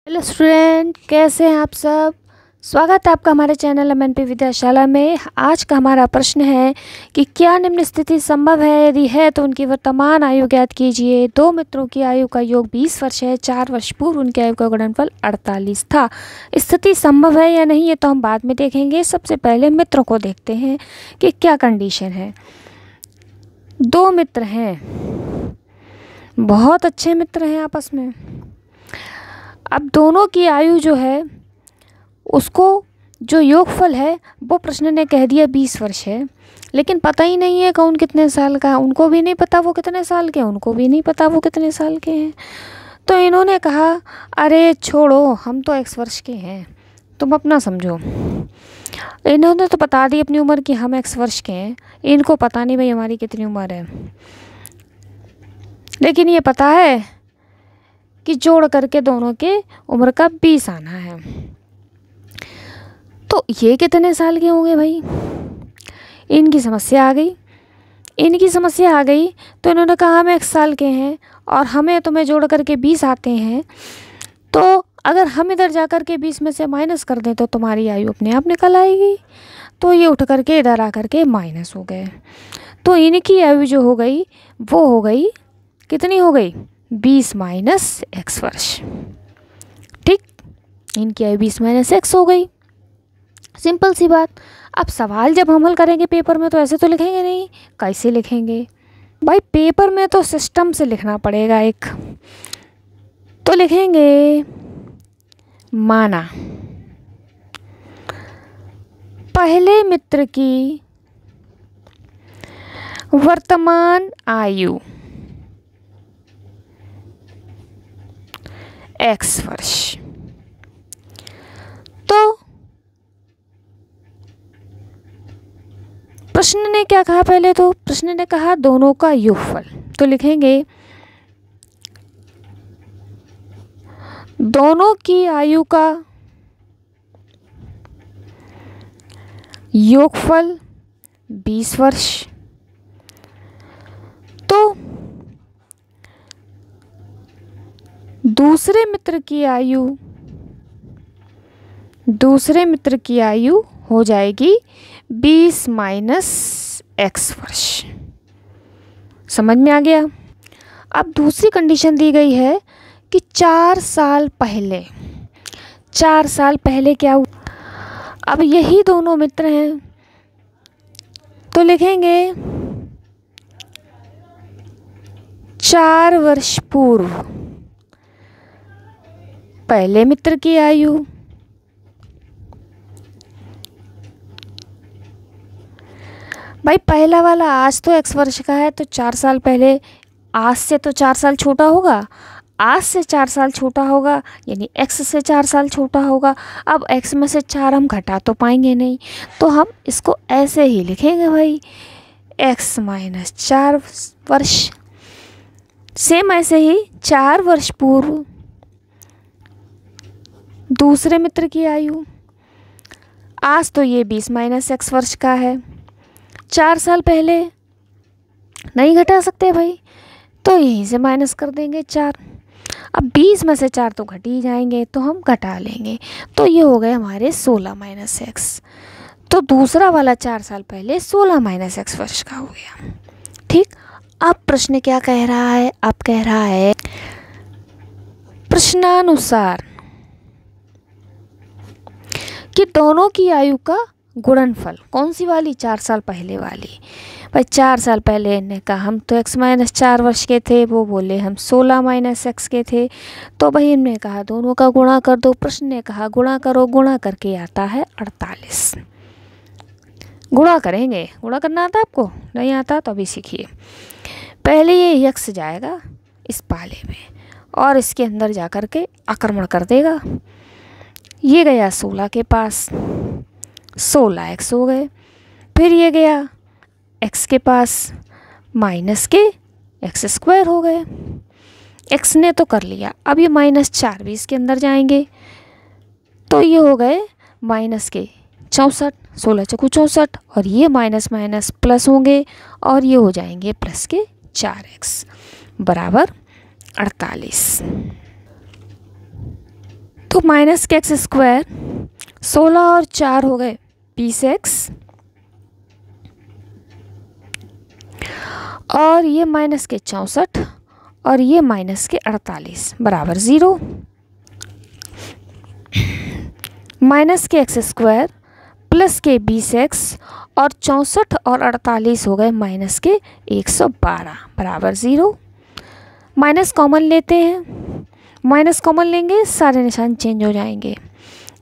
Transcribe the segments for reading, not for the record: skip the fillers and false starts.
Hello student, कैसे हैं आप सब। स्वागत है आपका हमारे चैनल MNP विद्याशाला में। आज का हमारा प्रश्न है कि क्या निम्न स्थिति संभव है, यदि है तो उनकी वर्तमान आयु ज्ञात कीजिए। दो मित्रों की आयु का योग 20 वर्ष है। 4 वर्ष पूर्व उनकी आयु का गुणनफल 48 था। स्थिति संभव है या नहीं ये तो हम बाद में देखेंगे। सबसे पहले मित्रों को देखते हैं कि क्या कंडीशन है। दो मित्र हैं, बहुत अच्छे मित्र हैं आपस में। अब दोनों की आयु जो है उसको जो योगफल है वो प्रश्न ने कह दिया 20 वर्ष है, लेकिन पता ही नहीं है कौन कितने साल का। उनको भी नहीं पता वो कितने साल के हैं, उनको भी नहीं पता वो कितने साल के हैं। तो इन्होंने कहा अरे छोड़ो, हम तो X वर्ष के हैं, तुम अपना समझो। इन्होंने तो बता दी अपनी उम्र कि हम X वर्ष के हैं, इनको पता नहीं भाई हमारी कितनी उम्र है। लेकिन ये पता है कि जोड़ करके दोनों के उम्र का 20 आना है। तो ये कितने साल के होंगे भाई। इनकी समस्या आ गई। तो इन्होंने कहा हम X साल के हैं और हमें तुम्हें जोड़ करके 20 आते हैं। तो अगर हम इधर जा कर के 20 में से माइनस कर दें तो तुम्हारी आयु अपने आप निकल आएगी। तो ये उठ करके इधर आ करके माइनस हो गए। तो इनकी आयु जो हो गई वो हो गई, कितनी हो गई, 20 माइनस X वर्ष। ठीक, इनकी आयु 20 माइनस X हो गई। सिंपल सी बात। अब सवाल जब हम हल करेंगे पेपर में तो ऐसे तो लिखेंगे नहीं, कैसे लिखेंगे भाई। पेपर में तो सिस्टम से लिखना पड़ेगा एक। तो लिखेंगे माना पहले मित्र की वर्तमान आयु X वर्ष। तो प्रश्न ने क्या कहा, पहले तो प्रश्न ने कहा दोनों का योगफल। तो लिखेंगे दोनों की आयु का योगफल 20 वर्ष। तो दूसरे मित्र की आयु हो जाएगी 20 माइनस X वर्ष। समझ में आ गया। अब दूसरी कंडीशन दी गई है कि 4 साल पहले क्या हुआ। अब यही दोनों मित्र हैं तो लिखेंगे 4 वर्ष पूर्व पहले मित्र की आयु भाई। पहला वाला आज तो X वर्ष का है तो 4 साल पहले, आज से तो 4 साल छोटा होगा, आज से 4 साल छोटा होगा, यानी X से 4 साल छोटा होगा। अब X में से 4 हम घटा तो पाएंगे नहीं, तो हम इसको ऐसे ही लिखेंगे भाई, X माइनस 4 वर्ष। सेम ऐसे ही 4 वर्ष पूर्व दूसरे मित्र की आयु। आज तो ये 20 माइनस X वर्ष का है, 4 साल पहले नहीं घटा सकते भाई, तो यहीं से माइनस कर देंगे 4। अब 20 में से 4 तो घट ही जाएंगे तो हम घटा लेंगे। तो ये हो गए हमारे 16 माइनस X। तो दूसरा वाला 4 साल पहले 16 माइनस X वर्ष का हो गया। ठीक, अब प्रश्न क्या कह रहा है, अब कह रहा है प्रश्नानुसार कि दोनों की आयु का गुणनफल। कौन सी वाली, 4 साल पहले वाली भाई। 4 साल पहले ने कहा हम तो X माइनस 4 वर्ष के थे, वो बोले हम 16 माइनस X के थे। तो भाई हमने कहा दोनों का गुणा कर दो। प्रश्न ने कहा गुणा करो, गुणा करके आता है 48। गुणा करेंगे, गुणा करना आता आपको, नहीं आता तो अभी सीखिए। पहले ये X जाएगा इस पाले में और इसके अंदर जा कर के आक्रमण कर देगा। ये गया 16 के पास, 16X हो गए। फिर ये गया X के पास, माइनस के X स्क्वायर हो गए। X ने तो कर लिया, अब ये माइनस 4 भी इसके अंदर जाएंगे तो ये हो गए माइनस के 64, 16 चौको 64, और ये माइनस माइनस प्लस होंगे और ये हो जाएंगे प्लस के 4X बराबर 48। तो माइनस के एक्स स्क्वायर, 16 और 4 हो गए 20x, और ये माइनस के 64 और ये माइनस के 48 बराबर 0। माइनस के एक्स स्क्वायर प्लस के 20x और 64 और 48 हो गए माइनस के 112 बराबर 0। माइनस कॉमन लेते हैं, माइनस कॉमन लेंगे सारे निशान चेंज हो जाएंगे।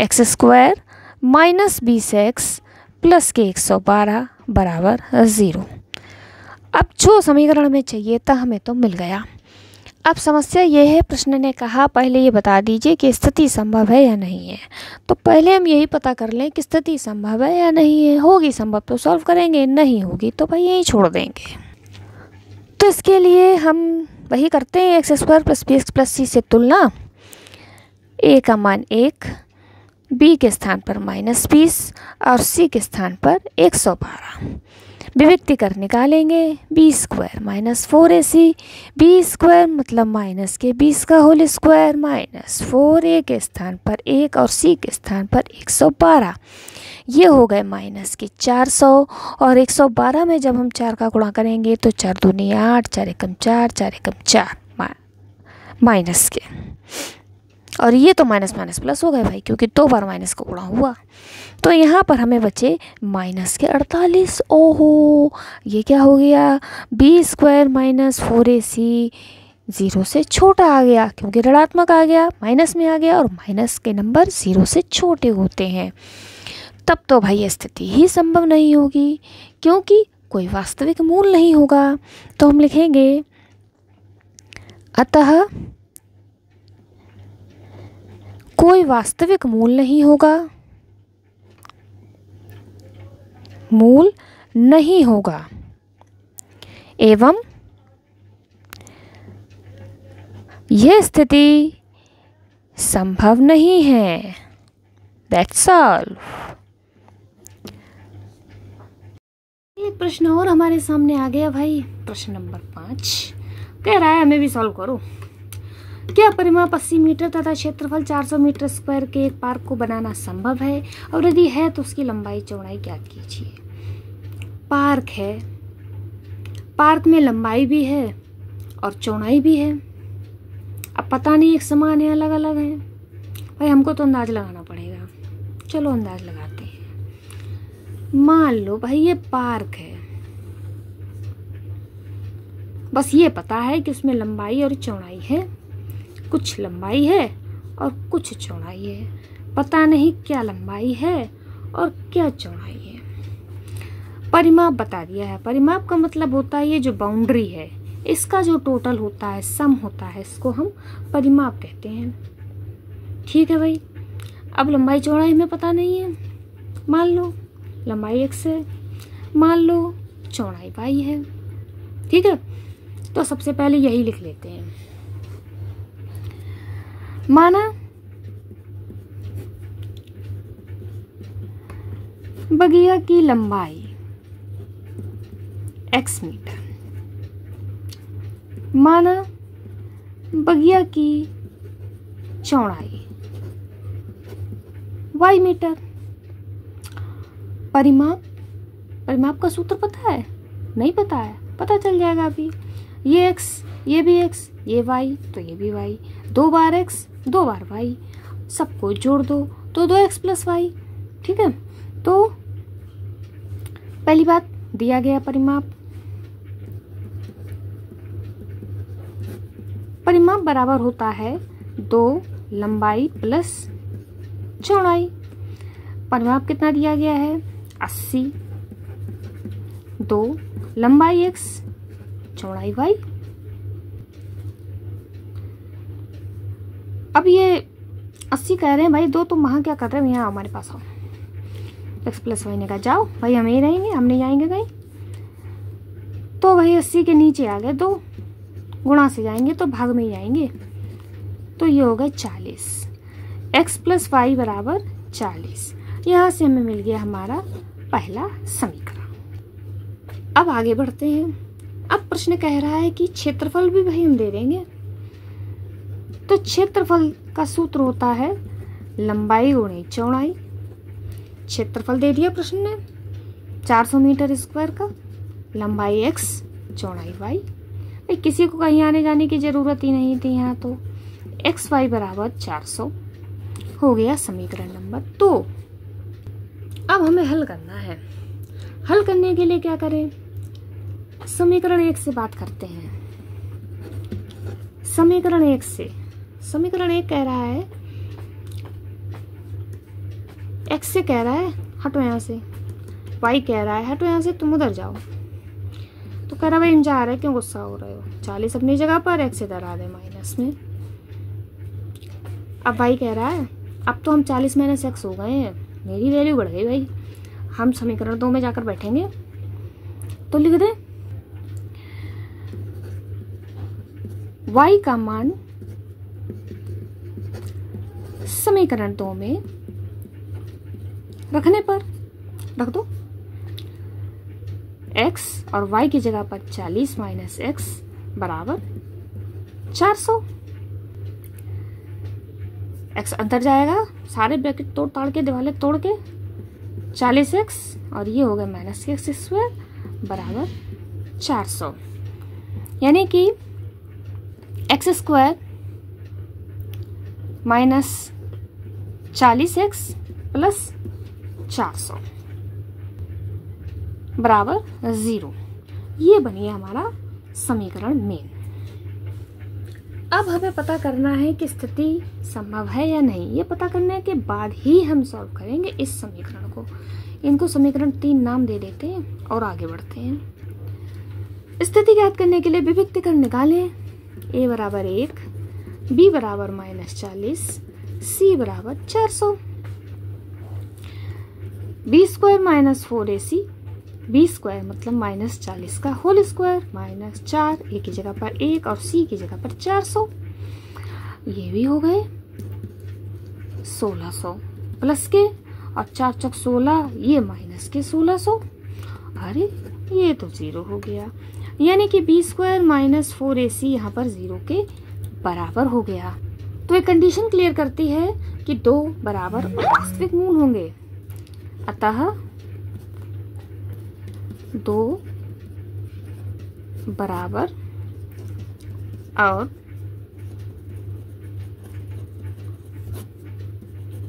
X square minus 20x plus के 112 बराबर 0। अब जो समीकरण में चाहिए था हमें तो मिल गया। अब समस्या ये है, प्रश्न ने कहा पहले ये बता दीजिए कि स्थिति संभव है या नहीं है। तो पहले हम यही पता कर लें कि स्थिति संभव है या नहीं है। होगी संभव तो सॉल्व करेंगे, नहीं होगी तो भाई यही छोड़ देंगे। तो इसके लिए हम वही करते हैं, x square plus b x plus c से तुलना। ए का मान 1, बी के स्थान पर -20 और सी के स्थान पर 112। विभक्ति कर निकालेंगे, B square minus 4ac, B square मतलब माइनस के 20 का होल स्क्वायर माइनस 4a के स्थान पर 1 और c के स्थान पर 112। ये हो गए माइनस के 400 और 112 में जब हम 4 का गुणा करेंगे तो 4 दूनी 8, 4 एकम 4, 4 एकम 4 माइनस के, और ये तो माइनस माइनस प्लस हो गए भाई, क्योंकि 2 बार माइनस का गुणा हुआ। तो यहाँ पर हमें बचे माइनस के 48। ओहो, ये क्या हो गया, बी स्क्वायर माइनस 4ac 0 से छोटा आ गया, क्योंकि ऋणात्मक आ गया, माइनस में आ गया, और माइनस के नंबर 0 से छोटे होते हैं। तब तो भाई स्थिति ही संभव नहीं होगी, क्योंकि कोई वास्तविक मूल नहीं होगा। तो हम लिखेंगे अतः कोई वास्तविक मूल नहीं होगा, मूल नहीं होगा, एवं यह स्थिति संभव नहीं है। That's all। एक प्रश्न और हमारे सामने आ गया भाई, प्रश्न नंबर 5 कह रहा है हमें भी सॉल्व करो। क्या परिमाप 80 मीटर तथा क्षेत्रफल 400 मीटर स्क्वायर के एक पार्क को बनाना संभव है, और यदि है तो उसकी लंबाई चौड़ाई ज्ञात कीजिए। पार्क है, पार्क में लंबाई भी है और चौड़ाई भी है। अब पता नहीं एक समान है अलग अलग है, भाई हमको तो अंदाज लगाना पड़ेगा। चलो अंदाज लगाते हैं। मान लो भाई ये पार्क है, बस ये पता है कि उसमें लंबाई और चौड़ाई है, कुछ लंबाई है और कुछ चौड़ाई है। पता नहीं क्या लंबाई है और क्या चौड़ाई है। परिमाप बता दिया है। परिमाप का मतलब होता है ये जो बाउंड्री है, इसका जो टोटल होता है, सम होता है, इसको हम परिमाप कहते हैं। ठीक है भाई। अब लंबाई चौड़ाई में पता नहीं है, मान लो लंबाई x है, मान लो चौड़ाई y है। ठीक है, तो सबसे पहले यही लिख लेते हैं। माना बगिया की लंबाई x मीटर, माना बगिया की चौड़ाई y मीटर। परिमाप का सूत्र पता है? नहीं पता है, पता चल जाएगा अभी। ये x, ये भी x, ये y, तो ये भी y। 2 बार x, 2 बार y, सबको जोड़ दो तो 2x प्लस y। ठीक है, तो पहली बात दिया गया परिमाप। परिमाप बराबर होता है 2 लंबाई प्लस चौड़ाई। परिमाप कितना दिया गया है? 80। 2 लंबाई x, चौड़ाई y। अब ये 80 कह रहे हैं भाई, 2 तुम वहां क्या कर रहे हो, यहाँ हमारे पास आओ। x प्लस वाई ने कहा जाओ भाई, हम यही रहेंगे, हम नहीं जाएंगे कहीं। तो भाई 80 के नीचे आ गए 2, गुणा से जाएंगे तो भाग में ही जाएंगे, तो ये हो गए 40। x प्लस वाई बराबर 40। यहाँ से हमें मिल गया हमारा पहला समीकरण। अब आगे बढ़ते हैं। अब प्रश्न कह रहा है कि क्षेत्रफल भी भाई हम दे देंगे। तो क्षेत्रफल का सूत्र होता है लंबाई गुणे चौड़ाई, क्षेत्रफल दे दिया प्रश्न ने 400 मीटर स्क्वायर का, लंबाई x चौड़ाई y। भाई किसी को कहीं आने जाने की जरूरत ही नहीं थी यहाँ, तो एक्स वाई बराबर 400 हो गया समीकरण नंबर 2। अब हमें हल करना है। हल करने के लिए क्या करें, समीकरण 1 से बात करते हैं। समीकरण 1 से, समीकरण 1 कह रहा है x से कह रहा है हटो यहाँ से, y कह रहा है हटो यहाँ से तुम उधर जाओ। तो कह रहा भाई हम जा रहे हैं, क्यों गुस्सा हो रहे हो, 40 अपनी जगह पर, x इधर आ दे माइनस में। अब y कह रहा है अब तो हम 40 माइनस x हो गए हैं, मेरी वैल्यू बढ़ गई भाई, हम समीकरण 2 में जाकर बैठेंगे। तो लिख दे y का मान समीकरण 2 में रखने पर रख दो, x और y की जगह पर 40 माइनस x बराबर 400। x अंदर जाएगा, सारे ब्रैकेट तोड़ ताड़ के दिवाले तोड़ के 40x और ये हो गया माइनस x स्क्वायर बराबर 400, यानी कि x square minus 40x plus 400 बराबर 0। ये बनी हमारा समीकरण मेन। अब हमें पता करना है कि स्थिति संभव है या नहीं। ये पता करने के बाद ही हम सॉल्व करेंगे इस समीकरण को। इनको समीकरण 3 नाम दे देते हैं और आगे बढ़ते हैं। स्थिति ज्ञात करने के लिए विभक्तिकरण निकालें। a बराबर 1, b बराबर माइनस 40, c बराबर 400। b square minus 4ac, b square मतलब माइनस 40 का होल स्क्वायर माइनस 4, a की जगह पर 1 और c की जगह पर 400। ये भी हो गए 1600 प्लस के और 4 चौक 16, ये माइनस के 1600। अरे ये तो 0 हो गया, यानी कि b स्क्वायर माइनस 4ac यहाँ पर 0 के बराबर हो गया। तो एक कंडीशन क्लियर करती है कि 2 बराबर वास्तविक मूल होंगे, अतः 2 बराबर और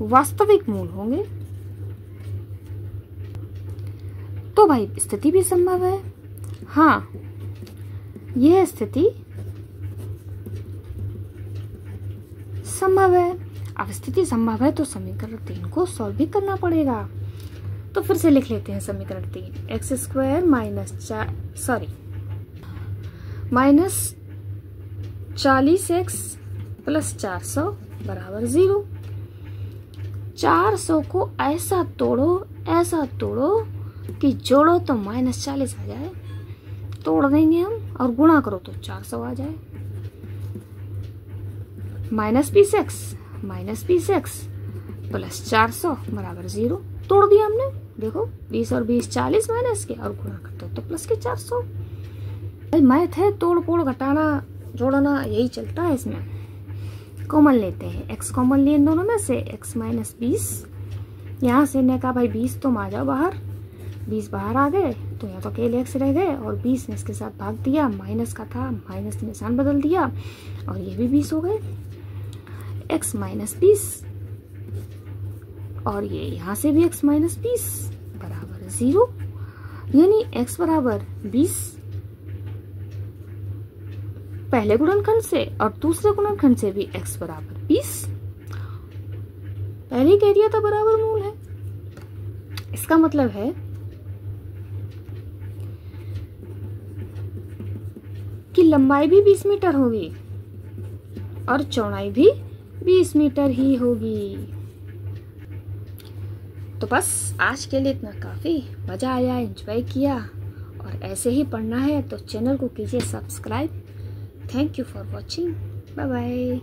वास्तविक मूल होंगे। तो भाई स्थिति भी संभव है। हाँ, यह स्थिति संभव है। अब स्थिति संभव है तो समीकरण 3 को सॉल्व भी करना पड़ेगा। तो फिर से लिख लेते हैं समीकरण 3, x square minus 40x plus 400 बराबर 0। 400 को ऐसा तोड़ो कि जोड़ो तो माइनस 40 आ जाए, तोड़ देंगे हम और गुणा करो तो 400 आ जाए। माइनस 20x प्लस 400 बराबर 0, तोड़ दिया हमने। देखो 20 और 20 40 माइनस के और गुणा करते हो तो प्लस के 400। भाई मैथ है, तोड़ फोड़ घटाना जोड़ना यही चलता है इसमें। कॉमन लेते हैं, x कॉमन लिए इन दोनों में से, x माइनस 20, यहाँ से ने कहा भाई 20 तुम आ जाओ बाहर, 20 बाहर आ गए तो यहाँ तो अकेले x रह गए और 20 ने इसके साथ भाग दिया, माइनस का था माइनस निशान बदल दिया और ये भी 20 हो गए। x माइनस 20 और ये यहाँ से भी x माइनस 20 बराबर 0, यानी x बराबर 20 पहले गुणनखंड से और दूसरे गुणनखंड से भी x बराबर 20। पहले ही कह दिया था बराबर मूल है। इसका मतलब है कि लंबाई भी 20 मीटर होगी और चौड़ाई भी 20 मीटर ही होगी। तो बस आज के लिए इतना काफ़ी, मज़ा आया, एंजॉय किया। और ऐसे ही पढ़ना है तो चैनल को कीजिए subscribe. Thank you for watching, bye bye.